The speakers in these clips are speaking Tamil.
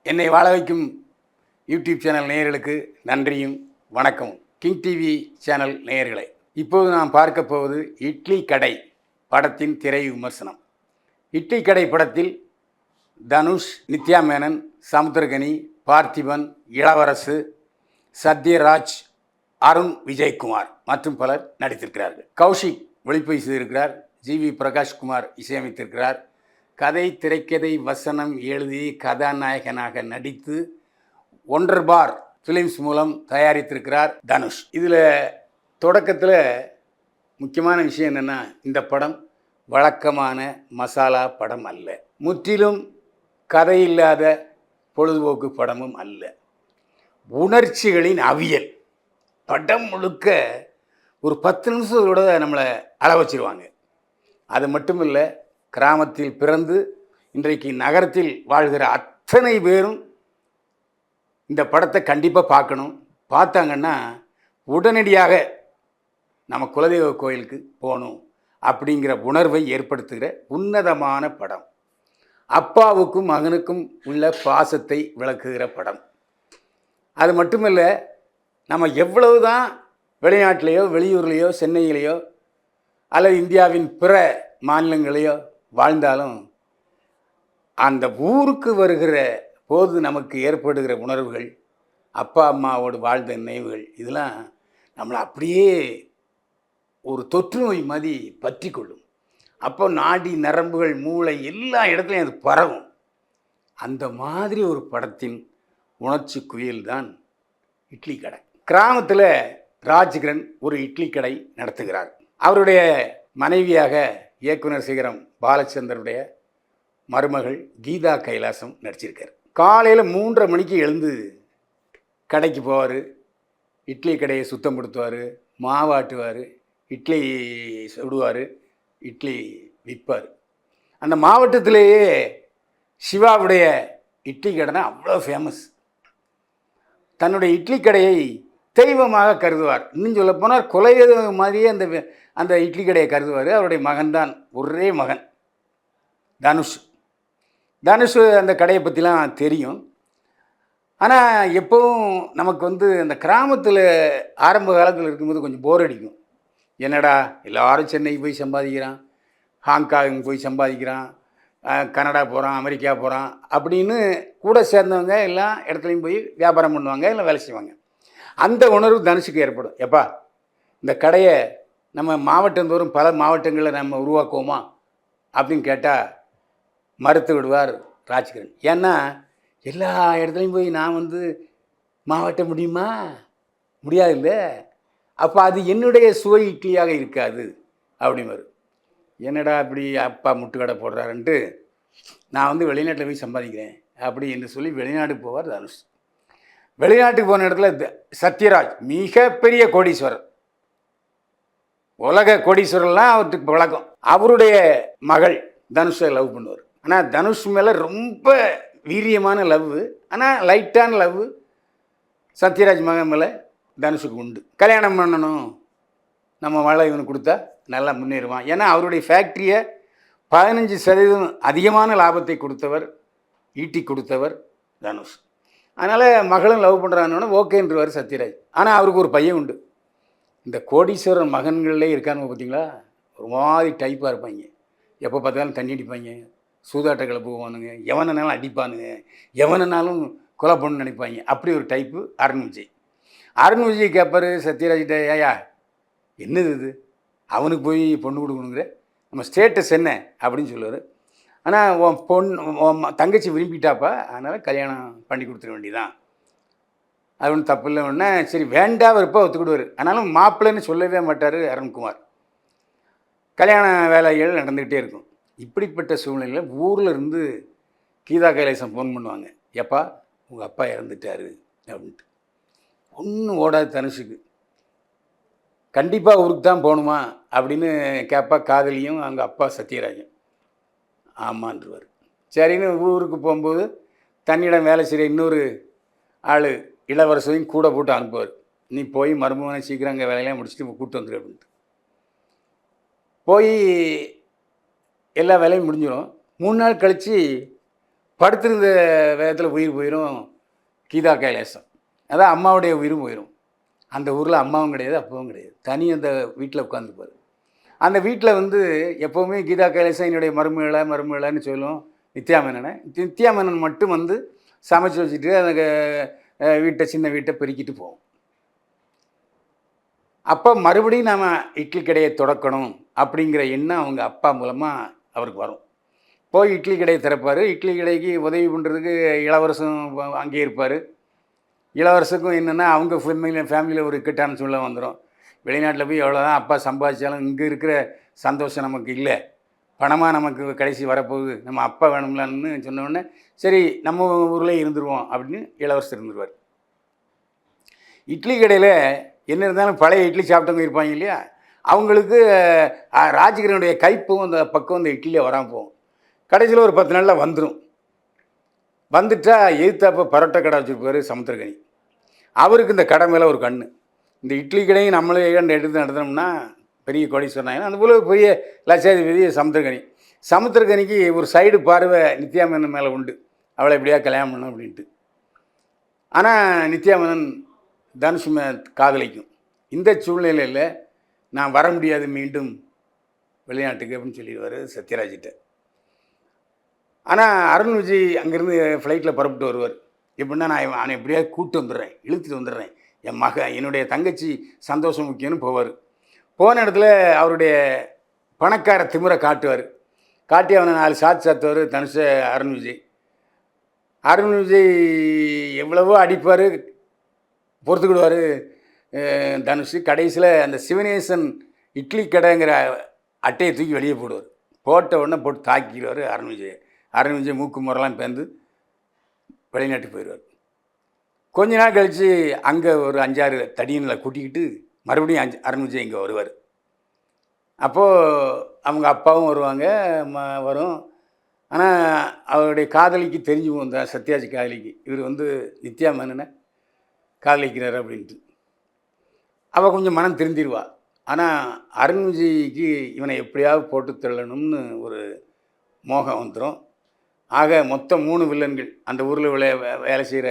என்னை வாழ வைக்கும் யூடியூப் சேனல் நேயர்களுக்கு நன்றியும் வணக்கமும். கிங் டிவி சேனல் நேயர்களே, இப்போது நாம் பார்க்க போவது இட்லி கடை படத்தின் திரை விமர்சனம். இட்லி கடை படத்தில் தனுஷ், நித்யா மேனன், சமுத்திரகனி, பார்த்திபன், இளவரசு, சத்யராஜ், அருண் விஜயகுமார் மற்றும் பலர் நடித்திருக்கிறார்கள். கௌஷிக் ஒளிப்பதிவு செய்திருக்கிறார். ஜிவி பிரகாஷ்குமார் இசையமைத்திருக்கிறார். கதை, திரைக்கதை, வசனம் எழுதி கதாநாயகனாக நடித்து ஒண்டர் பார் ஃபிலிம்ஸ் மூலம் தயாரித்திருக்கிறார் தனுஷ். இதில் தொடக்கத்தில் முக்கியமான விஷயம் என்னென்னா, இந்த படம் வழக்கமான மசாலா படம் அல்ல, முற்றிலும் கதை இல்லாத பொழுதுபோக்கு படமும் அல்ல, உணர்ச்சிகளின் அவியல். படம் முழுக்க ஒரு 10 நிமிஷத்தோட நம்மளை அள வச்சிருவாங்க. அது மட்டும் இல்லை, கிராமத்தில் பிறந்து இன்றைக்கு நகரத்தில் வாழ்கிற அத்தனை பேரும் இந்த படத்தை கண்டிப்பாக பார்க்கணும். பார்த்தாங்கன்னா உடனடியாக நம்ம குலதெய்வ கோயிலுக்கு போகணும் அப்படிங்கிற உணர்வை ஏற்படுத்துகிற உன்னதமான படம். அப்பாவுக்கும் மகனுக்கும் உள்ள பாசத்தை விளக்குகிற படம். அது மட்டுமில்ல, நம்ம எவ்வளவு தான் வெளிநாட்டிலேயோ வெளியூர்லேயோ சென்னையிலேயோ அல்லது இந்தியாவின் பிற மாநிலங்களையோ வாழ்ந்தாலும் அந்த ஊருக்கு வருகிற போது நமக்கு ஏற்படுகிற உணர்வுகள், அப்பா அம்மாவோடு வாழ்ந்த நினைவுகள், இதெல்லாம் நம்மளை அப்படியே ஒரு தொற்று நோய் மாதிரி பற்றி கொள்ளும். அப்போ நாடி நரம்புகள் மூளை எல்லா இடத்துலையும் அது பரவும். அந்த மாதிரி ஒரு படத்தின் உணர்ச்சி குவியல் தான் இட்லி கடை. கிராமத்தில் ராஜ்கிரண் ஒரு இட்லி கடை நடத்துகிறார். அவருடைய மனைவியாக இயக்குனர் சிகரம் பாலச்சந்தருடைய மருமகள் கீதா கைலாசம் நடிச்சிருக்கார். காலையில் 3:30 மணிக்கு எழுந்து கடைக்கு போவார். இட்லி கடையை சுத்தப்படுத்துவார், மாவாட்டுவார், இட்லி சுடுவார், இட்லி விற்பார். அந்த மாவட்டத்திலேயே சிவாவுடைய இட்லி கடைனா அவ்வளோ ஃபேமஸ். தன்னுடைய இட்லி கடையை தெய்வமாக கருதுவார். இன்னும் சொல்ல போனால் குலதெய்வம் மாதிரியே அந்த இட்லி கடையை கருதுவார். அவருடைய மகன்தான், ஒரே மகன் தனுஷ். தனுஷ் அந்த கடையை பற்றிலாம் தெரியும். ஆனால் எப்போவும் நமக்கு அந்த கிராமத்தில் ஆரம்ப காலத்தில் இருக்கும்போது கொஞ்சம் போர் அடிக்கும். என்னடா எல்லாரும் சென்னைக்கு போய் சம்பாதிக்கிறான், ஹாங்காங் போய் சம்பாதிக்கிறான், கனடா போகிறான், அமெரிக்கா போகிறான் அப்படின்னு கூட சேர்ந்தவங்க எல்லா இடத்துலையும் போய் வியாபாரம் பண்ணுவாங்க, இல்லை வேலை செய்வாங்க. அந்த உணர்வு தனுஷுக்கு ஏற்படும். எப்பா, இந்த கடையை நம்ம மாவட்டந்தோறும் பல மாவட்டங்களில் நம்ம உருவாக்குவோமா அப்படின்னு கேட்டால் மறுத்து விடுவார் ராஜ்கிரண். ஏன்னா எல்லா இடத்துலையும் போய் நான் மாவட்ட முடியுமா? முடியாது இல்லை. அப்போ அது என்னுடைய சுவை இட்லியாக இருக்காது அப்படிமாரு. என்னடா இப்படி அப்பா முட்டுக்கடை போடுறாருன்ட்டு நான் வெளிநாட்டில் போய் சம்பாதிக்கிறேன் அப்படி என்று சொல்லி வெளிநாட்டுக்கு போவார் தனுஷ். வெளிநாட்டுக்கு போன இடத்துல சத்யராஜ் மிகப்பெரிய கோடீஸ்வரர், உலக கோடீஸ்வரர்லாம் அவருக்கு வழக்கம். அவருடைய மகள் தனுஷை லவ் பண்ணுவார். ஆனால் தனுஷ் மேலே ரொம்ப வீரியமான லவ், ஆனால் லைட்டான லவ் சத்யராஜ் மகன் மேலே தனுஷுக்கு உண்டு. கல்யாணம் பண்ணணும், நம்ம மழை இவனுக்கு கொடுத்தா நல்லா முன்னேறுவான். ஏன்னா அவருடைய ஃபேக்ட்ரியை 15% அதிகமான லாபத்தை கொடுத்தவர், ஈட்டி கொடுத்தவர் தனுஷ். அதனால் மகளும் லவ் பண்ணுறான்னு ஓகேன்றவர் சத்யராஜ். ஆனால் அவருக்கு ஒரு பையன் உண்டு. இந்த கோடீஸ்வரன் மகன்களே இருக்கானுங்க பார்த்தீங்களா, ஒரு மாதிரி டைப்பாக இருப்பாங்க. எப்போ பார்த்தாலும் தண்ணி அடிப்பாங்க, சூதாட்ட போவானுங்க, எவனாலும் அடிப்பானுங்க, எவனாலும் கொலை பண்ணு நினைப்பாங்க. அப்படி ஒரு டைப்பு அருண் விஜய். அருண் விஜய் கேட்பார் சத்யராஜ்கிட்ட, ஏயா என்னது இது, அவனுக்கு போய் பொண்ணு கொடுக்கணுங்கிற, நம்ம ஸ்டேட்டஸ் என்ன அப்படின்னு சொல்லுவார். ஆனால் உன் தங்கச்சி விரும்பிட்டாப்பா, அதனால் கல்யாணம் பண்ணி கொடுத்துட வேண்டியதான், அது ஒன்றும் தப்பு இல்லை. ஒன்று சரி வேண்டாம் இருப்பா ஒத்துக்கிடுவார். ஆனாலும் மாப்பிள்ளைன்னு சொல்லவே மாட்டார் அருண்குமார். கல்யாண வேலைகள் நடந்துக்கிட்டே இருக்கும். இப்படிப்பட்ட சூழ்நிலையில் ஊரில் இருந்து கீதா கைலாசம் ஃபோன் பண்ணுவாங்க, எப்பா உங்கள் அப்பா இறந்துட்டார் அப்படின்ட்டு. ஒன்றும் ஓடாது தனுஷுக்கு. கண்டிப்பாக ஊருக்கு தான் போகணுமா அப்படின்னு கேட்பா காதலியும் அவங்க அப்பா சத்யராஜன். ஆமான்றுவார். சரின்னு ஊருக்கு போகும்போது தன்னிடம் வேலை செய்கிற இன்னொரு ஆள் இளவரசையும் கூட போட்டு அனுப்புவார். நீ போய் மருமகனை சீக்கிரம் அங்கே வேலையெல்லாம் முடிச்சுட்டு கூப்பிட்டு வந்துடு அப்படின்ட்டு. போய் எல்லா வேலையும் முடிஞ்சிடும். 3 நாள் கழித்து படுத்திருந்த வேகத்தில் உயிர் போயிடும். கீதா கைலாசம், அதான் அம்மாவுடைய உயிரும் போயிடும். அந்த ஊரில் அம்மாவும் கிடையாது, அப்பாவும் கிடையாது. தனி அந்த வீட்டில் உட்காந்துருப்பார். அந்த வீட்டில் வந்து எப்போவுமே கீதா கைலாசம் என்னுடைய மருமகளன்னு சொல்லும் நித்யா மேனனை. நித்யா மேனன் மட்டும் வந்து சமைச்சு வச்சுட்டு அந்த வீட்டை, சின்ன வீட்டை பெருக்கிட்டு போவோம். அப்போ மறுபடியும் நாம் இட்லி கடையை தொடக்கணும் அப்படிங்கிற எண்ணம் அவங்க அப்பா மூலமாக அவருக்கு வரும். போய் இட்லி கடையை திறப்பார். இட்லி கடைக்கு உதவி பண்ணுறதுக்கு இளவரசன் அங்கேயே இருப்பார். இளவரசருக்கும் என்னென்னா அவங்க ஃபேமிலியில் ஒரு இக்கட்டான சூழ்நிலை வந்துடும். வெளிநாட்டில் போய் எவ்வளோ தான் அப்பா சம்பாதிச்சாலும் இங்கே இருக்கிற சந்தோஷம் நமக்கு இல்லை, பணமாக நமக்கு கடைசி வரப்போகுது, நம்ம அப்பா வேணும்லான்னு சொன்னோடனே சரி நம்ம ஊரில் இருந்துருவோம் அப்படின்னு இளவரசர் இருந்துருவார். இட்லி கடையில் என்ன இருந்தாலும் பழைய இட்லி சாப்பிட்டவங்க இருப்பாங்க இல்லையா, அவங்களுக்கு ராஜகிரனுடைய கைப்பும் அந்த பக்கம் அந்த இட்லியில் வராமல் போகும். கடைசியில் ஒரு 10 நாளில் வந்துடும். வந்துட்டா எதிர்த்தாப்போ பரோட்டா கடை வச்சுருப்பார் சமுத்திரகனி. அவருக்கு இந்த கடை மேலே ஒரு கண். இந்த இட்லி கடையும் நம்மளே எடுத்து நடத்தினோம்னா பெரிய கோடீஸ்வரன். அந்த போல பெரிய லட்சாதிபதி சமுத்திரகனிக்கு ஒரு சைடு பார்வை நித்யா மேனன் மேலே உண்டு, அவளை எப்படியா கல்யாணம் பண்ணணும் அப்படின்ட்டு. ஆனால் நித்யா மேனன் தனுஷ் காதலிக்கும். இந்த சூழ்நிலையில் நான் வர முடியாது மீண்டும் வெளிநாட்டுக்கு அப்படின்னு சொல்லிடுவார் சத்யராஜிட்ட. ஆனால் அருண் விஜய் அங்கேருந்து ஃப்ளைட்டில் புறப்பட்டு வருவார். எப்படின்னா நான் அவனை எப்படியாவது கூப்பிட்டு வந்துடுறேன், இழுத்துட்டு வந்துடுறேன், என்னுடைய தங்கச்சி சந்தோஷம் முக்கியம்னு போவார். போன இடத்துல அவருடைய பணக்கார திமிரை காட்டுவார். காட்டி அவனை 4 சாத்துவார் தனுஷ அருண் விஜய். அருண் விஜய் எவ்வளவோ அடிப்பார், பொறுத்துக்கிடுவார் தனுஷ். கடைசியில் அந்த சிவனேசன் இட்லி கடைங்கிற அட்டையை தூக்கி வெளியே போடுவார். போட்ட உடனே போட்டு தாக்கிடுவார் அருண் விஜய். அருண் விஜய் மூக்கு முறைலாம் பேர்ந்து வெளிநாட்டுக்கு போயிடுவார். கொஞ்ச நாள் கழித்து அங்கே ஒரு 5-6 தடியனில் கூட்டிக்கிட்டு மறுபடியும் அருண் விஜய் இங்கே வருவார். அப்போது அவங்க அப்பாவும் வருவாங்க, வரும். ஆனால் அவருடைய காதலிக்கு தெரிஞ்சு போகும், சத்யராஜ் காதலிக்கு இவர் வந்து நித்யா மேனனை காதலிக்கிறார் அப்படின்ட்டு. அவள் கொஞ்சம் மனம் திருந்திடுவா. ஆனால் அருண் விஜய்க்கு இவனை எப்படியாவது போட்டு தள்ளணும்னு ஒரு மோகம் வந்துடும். ஆக மொத்தம் 3 வில்லன்கள். அந்த ஊரில் வேலை செய்கிற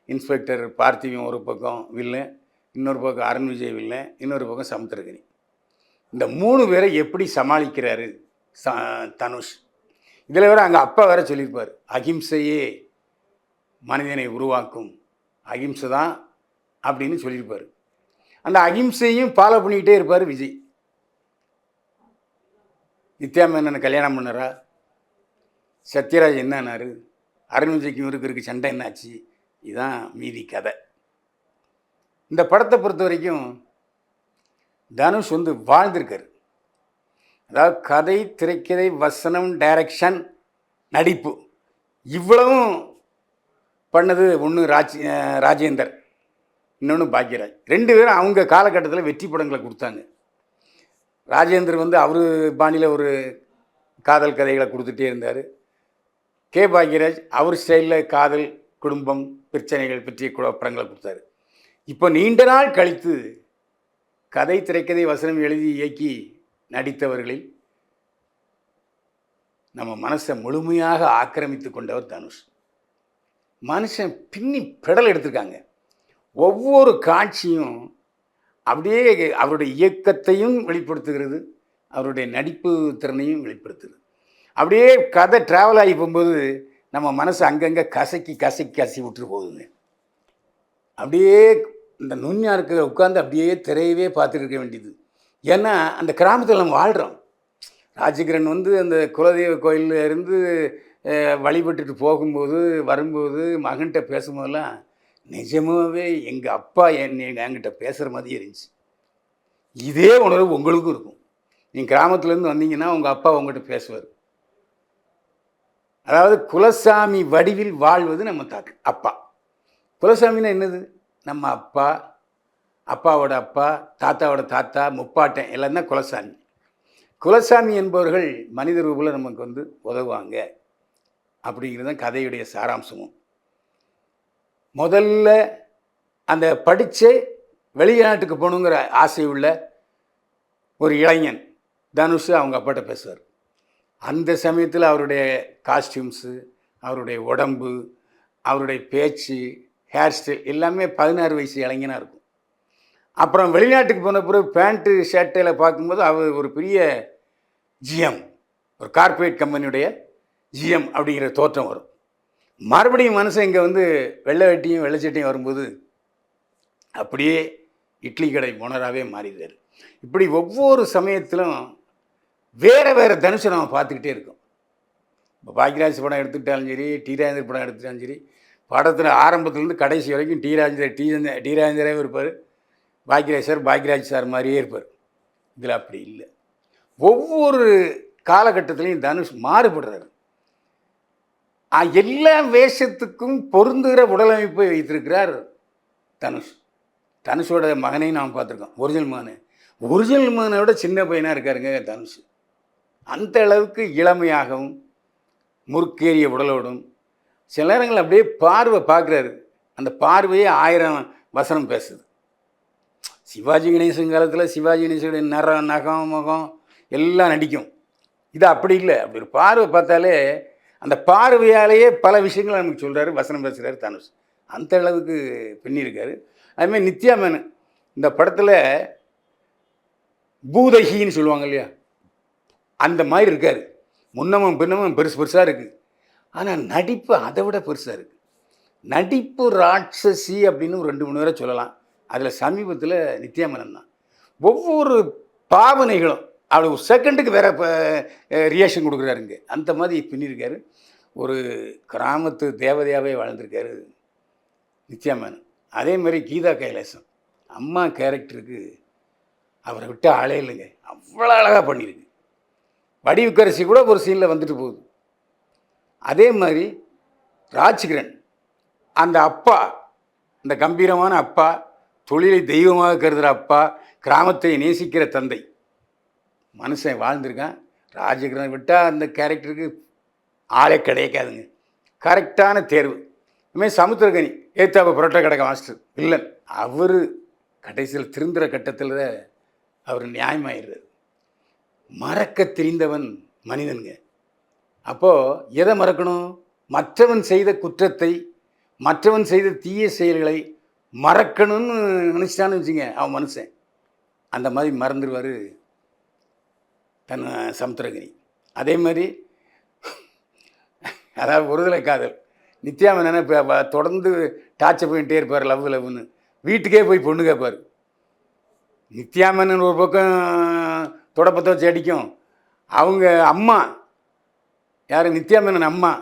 இன்ஸ்பெக்டர் பார்த்திவன் ஒரு பக்கம் வில்லன், இன்னொரு பக்கம் அருண் விஜய் வில்லன், இன்னொரு பக்கம் சமுத்திரகனி. இந்த 3 பேரை எப்படி சமாளிக்கிறாரு தனுஷ். இதில் வேறு அங்கே அப்பா வேறு சொல்லியிருப்பார், அகிம்சையே மனிதனை உருவாக்கும், அகிம்சை தான் அப்படின்னு சொல்லியிருப்பார். அந்த அகிம்சையும் ஃபாலோ பண்ணிக்கிட்டே இருப்பார் விஜய். நித்யா மேனனை கல்யாணம் பண்ணாரா, சத்யராஜ் என்னானாரு, அருண் விஜய்க்கும் இருக்கு சண்டை என்னாச்சு, இதுதான் மீதி கதை. இந்த படத்தை பொறுத்த வரைக்கும் தனுஷ் வந்து வாழ்ந்திருக்காரு. அதாவது கதை, திரைக்கதை, வசனம், டைரக்ஷன், நடிப்பு இவ்வளவும் பண்ணது ஒன்று ராஜேந்தர், இன்னொன்று பாக்யராஜ். 2 பேரும் அவங்க காலகட்டத்தில் வெற்றி படங்களை கொடுத்தாங்க. ராஜேந்தர் வந்து அவர் பாணியில் ஒரு காதல் கதைகளை கொடுத்துட்டே இருந்தார். கே பாக்யராஜ் அவர் ஸ்டைலில் காதல், குடும்பம், பிரச்சனைகள் பற்றிய படங்களை கொடுத்தாரு. இப்போ நீண்ட நாள் கழித்து கதை, திரைக்கதை, வசனம் எழுதி இயக்கி நடித்தவர்களில் நம்ம மனசை முழுமையாக ஆக்கிரமித்து கொண்டவர் தனுஷ். மனுஷன் பின்னி பெடல் எடுத்திருக்காங்க. ஒவ்வொரு காட்சியும் அப்படியே அவருடைய இயக்கத்தையும் வெளிப்படுத்துகிறது, அவருடைய நடிப்பு திறனையும் வெளிப்படுத்துகிறது. அப்படியே கதை ட்ராவல் ஆகி போகும்போது நம்ம மனசு அங்கங்கே கசக்கி விட்டுட்டு போகுதுங்க. அப்படியே இந்த நுண்ணியாருக்கு உட்காந்து அப்படியே திரையவே பார்த்துட்டு இருக்க வேண்டியது. ஏன்னா அந்த கிராமத்தில் நம்ம வாழ்கிறோம். ராஜகிரண் வந்து அந்த குலதெய்வ கோயிலில் இருந்து வழிபட்டுட்டு போகும்போது வரும்போது மகன்கிட்ட பேசும்போதெல்லாம் நிஜமாகவே எங்கள் அப்பா என்கிட்ட பேசுகிற மாதிரி இருந்துச்சு. இதே உணர்வு உங்களுக்கும் இருக்கும். நீங்கள் கிராமத்துலேருந்து வந்தீங்கன்னா உங்கள் அப்பா உங்கள்கிட்ட பேசுவார். அதாவது குலசாமி வடிவில் வாழ்வது நம்ம அப்பா. குலசாமின்னா என்னது? நம்ம அப்பா, அப்பாவோட அப்பா, தாத்தாவோட தாத்தா, முப்பாட்டன் எல்லாம் தான் குலசாமி. குலசாமி என்பவர்கள் மனித ரூபில் நமக்கு வந்து உதவுவாங்க அப்படிங்கிறது தான் கதையுடைய சாராம்சமும். முதல்ல அந்த படித்து வெளிநாட்டுக்கு போகணுங்கிற ஆசை உள்ள ஒரு இளைஞன் தனுஷ் அவங்க அப்பாட்ட பேசுவார். அந்த சமயத்தில் அவருடைய காஸ்டியூம்ஸு, அவருடைய உடம்பு, அவருடைய பேச்சு, ஹேர் ஸ்டைல் எல்லாமே 16 வயசு இளைஞனாக இருக்கும். அப்புறம் வெளிநாட்டுக்கு போன பிறகு பேண்ட்டு ஷர்ட்டில் பார்க்கும்போது அவர் ஒரு பெரிய ஜிஎம், ஒரு கார்ப்பரேட் கம்பெனியுடைய ஜிஎம் அப்படிங்கிற தோற்றம் வரும். மறுபடியும் மனுஷன் இங்கே வந்து வெள்ளை வெட்டியும் வெள்ளை சட்டையும் வரும்போது அப்படியே இட்லி கடை ஓனராகவே மாறிடுறார். இப்படி ஒவ்வொரு சமயத்திலும் வேறு வேறு தனுஷை நம்ம பார்த்துக்கிட்டே இருக்கோம். இப்போ பாக்யராஜ் படம் எடுத்துக்கிட்டாலும் சரி, டி ராஜேந்தர் படம் எடுத்துக்கிட்டாலும் சரி, படத்தில் ஆரம்பத்துலேருந்து கடைசி வரைக்கும் டி ராஜேந்தரே இருப்பார், பாக்யராஜ் சார் மாதிரியே இருப்பார். இதில் அப்படி இல்லை. ஒவ்வொரு காலகட்டத்திலையும் தனுஷ் மாறுபடுறாரு. எல்லா வேஷத்துக்கும் பொருந்துகிற உடலமைப்பை வைத்திருக்கிறார் தனுஷ். தனுஷோட மகனையும் நாம் பார்த்துருக்கோம், ஒரிஜினல் மகனை விட சின்ன பையனாக இருக்காருங்க தனுஷ். அந்த அளவுக்கு இளமையாகவும் முறுக்கேறிய உடலோடும் சில நேரங்கள் அப்படியே பார்வை பார்க்குறாரு. அந்த பார்வையே 1000 வசனம் பேசுது. சிவாஜி கணேசன் காலத்தில் சிவாஜி கணேசனுடைய நகம் முகம் எல்லாம் நடிக்கும். இது அப்படி இல்லை. அப்படி ஒரு பார்வை பார்த்தாலே அந்த பார்வையாலேயே பல விஷயங்களை நமக்கு சொல்கிறாரு, வசனம் பேசுகிறாரு தனுஷ். அந்த அளவுக்கு பின்னிருக்காரு. அதுமாதிரி நித்யா மேனன் இந்த படத்தில் பூதகின்னு சொல்லுவாங்க இல்லையா, அந்த மாதிரி இருக்கார். முன்னமும் பின்னமும் பெருசாக இருக்குது. ஆனால் நடிப்பு அதை விட பெருசாக இருக்குது. நடிப்பு ராட்சசி அப்படின்னு ஒரு 2-3 பேரை சொல்லலாம். அதில் சமீபத்தில் நித்யா மேனன் தான். ஒவ்வொரு பாவனைகளும் அவர் ஒரு செகண்டுக்கு வேறு ரியாக்ஷன் கொடுக்குறாருங்க. அந்த மாதிரி பின்னிருக்காரு. ஒரு கிராமத்து தேவதையாகவே வாழ்ந்திருக்காரு நித்யா மேனன். அதே மாதிரி கீதா கைலாசம் அம்மா கேரக்டருக்கு அவரை விட்டு ஆளே இல்லைங்க. அவ்வளோ அழகாக பண்ணியிருக்கு. வடிவுக்கரசி கூட ஒரு சீனில் வந்துட்டு போகுது. அதே மாதிரி ராஜ்கிரண் அந்த அப்பா, அந்த கம்பீரமான அப்பா, தொழிலை தெய்வமாக கருதுகிற அப்பா, கிராமத்தை நேசிக்கிற தந்தை, மனுஷன் வாழ்ந்திருக்கான். ராஜகிரணை விட்டால் அந்த கேரக்டருக்கு ஆளே கிடைக்காதுங்க. கரெக்டான தேர்வு. இதுமாதிரி சமுத்திரகனி ஏத்தாப்ப புரோட்டா கடை மாஸ்டர் வில்லன், அவர் கடைசியில் திருந்துற கட்டத்தில் அவர் நியாயமாயிடுறார். மறக்க தெரிந்தவன் மனிதனுங்க. அப்போது எதை மறக்கணும்? மற்றவன் செய்த குற்றத்தை, மற்றவன் செய்த தீய செயல்களை மறக்கணும்னு நினச்சிட்டான்னு வச்சுங்க, அவன் மனுஷன் அந்த மாதிரி மறந்துடுவார் தன் சமுத்திரகனி. அதே மாதிரி அதாவது ஒருதலை காதல் நித்யா மேனனை தொடர்ந்து டார்ச்சர் பண்ணிகிட்டே இருப்பார், லவ்னு. வீட்டுக்கே போய் பொண்ணு கேட்பார். நித்யா மேனன் ஒரு பக்கம் தொடப்பத்தை வச்சு அடிக்கும். அவங்க அம்மா, யார் நித்யா மேனன் அம்மா,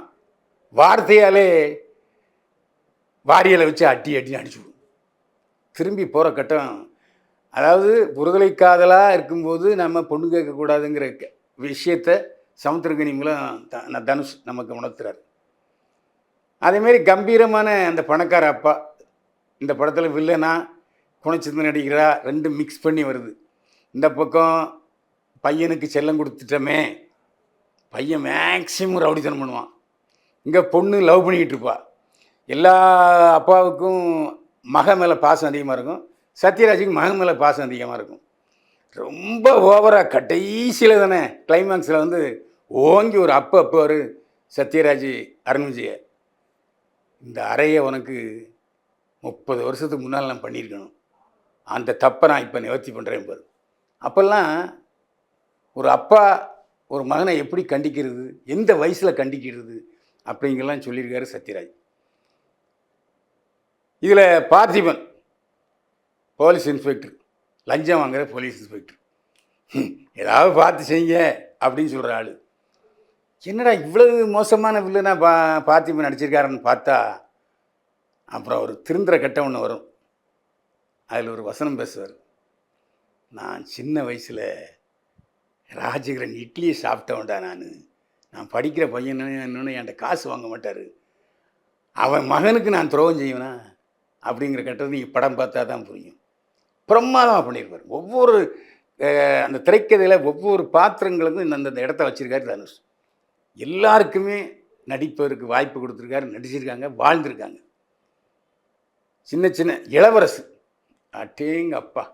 வார்த்தையாலே வாரியலை வச்சு அடின்னு அடிச்சுடும். திரும்பி போகிற கட்டம். அதாவது ஒருதலை காதலாக இருக்கும்போது நம்ம பொண்ணு கேட்கக்கூடாதுங்கிற விஷயத்தை சமுத்திரகனி மூலம் தனுஷ் நமக்கு உணர்த்துறார். அதேமாரி கம்பீரமான அந்த பணக்கார அப்பா இந்த படத்தில் வில்லனா குணச்சிந்து நடிக்கிறா, 2 மிக்ஸ் பண்ணி வருது. இந்த பக்கம் பையனுக்கு செல்லம் கொடுத்துட்டோமே, பையன் மேக்சிமம் ரவுடித்தனம் பண்ணுவான். இங்கே பொண்ணு லவ் பண்ணிக்கிட்டு இருப்பா. எல்லா அப்பாவுக்கும் மக மேலே பாசம் அதிகமாக இருக்கும், சத்யராஜுக்கு மகன் மேலே பாசம் அதிகமாக இருக்கும். ரொம்ப ஓவராக கடைசியில் தானே கிளைமேக்ஸில் வந்து ஓங்கி ஒரு அப்போ சத்யராஜ் அருண்விஜய, இந்த அறையை உனக்கு 30 வருஷத்துக்கு முன்னால் நான் பண்ணியிருக்கணும், அந்த தப்பை நான் இப்போ நிவர்த்தி பண்ணுறேன் பாரு. அப்போல்லாம் ஒரு அப்பா ஒரு மகனை எப்படி கண்டிக்கிறது, எந்த வயசில் கண்டிக்கிறது அப்படிங்கெல்லாம் சொல்லியிருக்காரு சத்யராஜ். இதில் பார்த்திபன் போலீஸ் இன்ஸ்பெக்டர், லஞ்சம் வாங்குகிற போலீஸ் இன்ஸ்பெக்டர், ஏதாவது பார்த்து செய்யுங்க அப்படின்னு சொல்கிற ஆள். என்னடா இவ்வளவு மோசமான வில்லனா பார்த்திபன் நடிச்சிருக்காருன்னு பார்த்தா அப்புறம் ஒரு திருந்துற கட்டம் ஒன்று வரும். அதில் ஒரு வசனம் பேசுவார். நான் சின்ன வயசில் ராஜகிரண் இட்லியை சாப்பிட்டவன்டா, நான் படிக்கிற பையன் இன்னொன்று என்கிட்ட காசு வாங்க மாட்டார், அவன் மகனுக்கு நான் துரோகம் செய்வேனா அப்படிங்கிற கட்டத்தை நீங்கள் படம் பார்த்தா தான் புரியும். பிரமாதமாக பண்ணியிருப்பார். ஒவ்வொரு அந்த திரைக்கதையில் ஒவ்வொரு பாத்திரங்களுக்கும் இந்த இடத்த வச்சுருக்காரு தனுஷ். எல்லாருக்குமே நடிப்பதற்கு வாய்ப்பு கொடுத்துருக்காரு, நடிச்சிருக்காங்க, வாழ்ந்திருக்காங்க. சின்ன சின்ன இளவரசு அட்டேங்க அப்பா,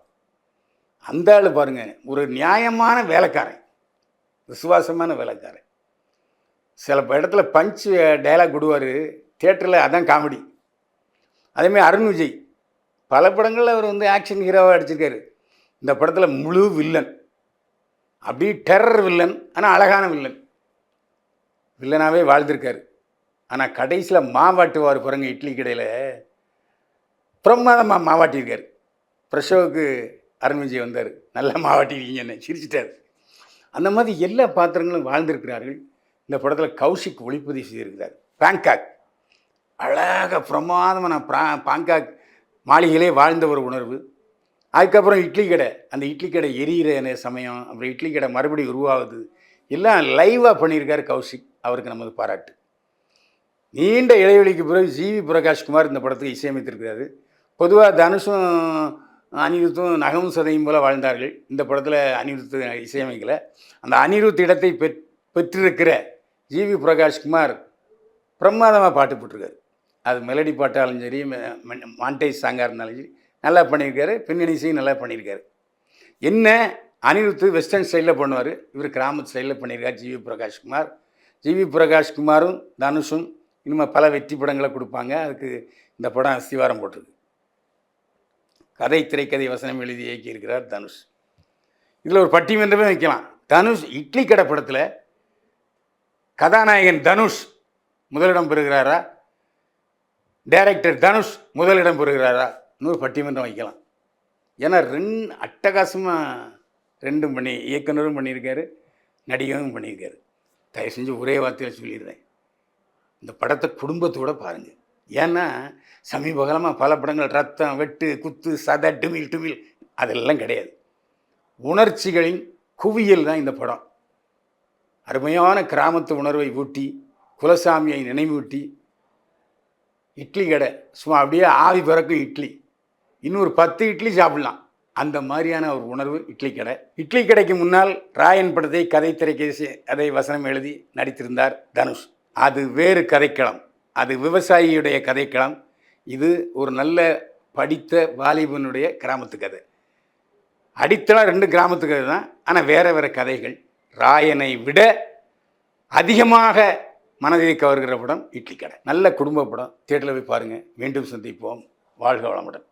அந்த ஆள் பாருங்கள், ஒரு நியாயமான வேலைக்காரன், விசுவாசமான வேலைக்காரன். சில இடத்துல பஞ்ச் டைலாக் விடுவார், தியேட்டரில் அதான் காமெடி. அதேமாதிரி அருண் விஜய் பல படங்களில் அவர் வந்து ஆக்ஷன் ஹீரோவாக அடிச்சிருக்காரு. இந்த படத்தில் முழு வில்லன், அப்படி டெரர் வில்லன், ஆனால் அழகான வில்லன், வில்லனாகவே வாழ்ந்திருக்காரு. ஆனால் கடைசியில் மாவாட்டுவார் பாருங்க, இட்லி கடையில் பிரமாதமாக மாவாட்டியிருக்காரு. பிரஷோவுக்கு அருண் விஜய் வந்தார், நல்லா மாவாட்டிருக்கீங்கன்னு சிரிச்சிட்டார். அந்த மாதிரி எல்லா பாத்திரங்களும் வாழ்ந்திருக்கிறார்கள். இந்த படத்தில் கௌஷிக் ஒளிப்பதிவு செய்திருக்கிறார். பேங்காக் அழகாக பிரமாதமாக நான் பாங்காக் மாளிகையிலே வாழ்ந்த ஒரு உணர்வு. அதுக்கப்புறம் இட்லி கடை, அந்த இட்லி கடை எரியிற சமயம், அப்புறம் இட்லி கடை மறுபடியும் உருவாகுது, எல்லாம் லைவாக பண்ணியிருக்கார் கௌஷிக். அவருக்கு நமது பாராட்டு. நீண்ட இடைவெளிக்கு பிறகு ஜிவி பிரகாஷ்குமார் இந்த படத்துக்கு இசையமைத்திருக்கிறாரு. பொதுவாக தனுஷும் அனிருத்தும் நகமும் சதையும் போல் வாழ்ந்தார்கள். இந்த படத்தில் அனிருத் இசையமைக்கலை. அந்த அனிருத் இடத்தை பெற்றிருக்கிற ஜிவி பிரகாஷ்குமார் பிரமாதமாக பாட்டு போட்டிருக்காரு. அது மெலடி பாட்டாலும் சரி, மாண்டேஜ் சாங்காக இருந்தாலும் சரி நல்லா பண்ணியிருக்காரு. பின்னணி இசையும் நல்லா பண்ணியிருக்காரு. என்ன அனிருத்து வெஸ்டர்ன் ஸ்டைலில் பண்ணுவார், இவர் கிராமத்து ஸ்டைலில் பண்ணியிருக்கார் ஜிவி பிரகாஷ்குமார். ஜிவி பிரகாஷ்குமாரும் தனுஷும் இனிமேல் பல வெற்றி படங்களை கொடுப்பாங்க. அதுக்கு இந்த படம் அஸ்திவாரம் போட்டிருக்கு. கதை, திரைக்கதை, வசனம் எழுதி இயக்கியிருக்கிறார் தனுஷ். இதில் ஒரு பட்டிமன்றமே வைக்கலாம். தனுஷ் இட்லி கடை படத்தில் கதாநாயகன் தனுஷ் முதலிடம் பெறுகிறாரா, டைரக்டர் தனுஷ் முதலிடம் பெறுகிறாரா, இன்னொரு பட்டிமன்றம் வைக்கலாம். ஏன்னா அட்டகாசமாக ரெண்டும் இயக்குனரும் பண்ணியிருக்காரு, நடிகவும் பண்ணியிருக்காரு. தயவு செஞ்சு ஒரே வார்த்தையில் சொல்லிடுறேன், இந்த படத்தை குடும்பத்தோடு பாருங்கள். ஏன்னா சமீப காலமாக பல படங்கள் ரத்தம், வெட்டு, குத்து, சதை, டுமில் டுமில் அதெல்லாம் கிடையாது. உணர்ச்சிகளின் குவியல் தான் இந்த படம். அருமையான கிராமத்து உணர்வை ஊட்டி, குலசாமியை நினைவூட்டி, இட்லி கடை சும்மா அப்படியே ஆவி பிறக்கும் இட்லி, இன்னொரு 10 இட்லி சாப்பிட்லாம், அந்த மாதிரியான ஒரு உணர்வு இட்லி கடை. இட்லி கடைக்கு முன்னால் ராயன் படத்தை கதை, திரைக்கதை, அதை வசனம் எழுதி நடித்திருந்தார் தனுஷ். அது வேறு கதைக்களம், அது விவசாயியுடைய கதைக்களம். இது ஒரு நல்ல படித்த வாலிபனுடைய கிராமத்து கதை. அடித்தளம் 2 கிராமத்து கதை தான், ஆனால் வேறு வேறு கதைகள். ராயனை விட அதிகமாக மனதை கவர்கிற படம் இட்லி கடை. நல்ல குடும்ப படம், தியேட்டரில் போய் பாருங்கள். மீண்டும் சந்திப்போம். வாழ்க வளமுடன்.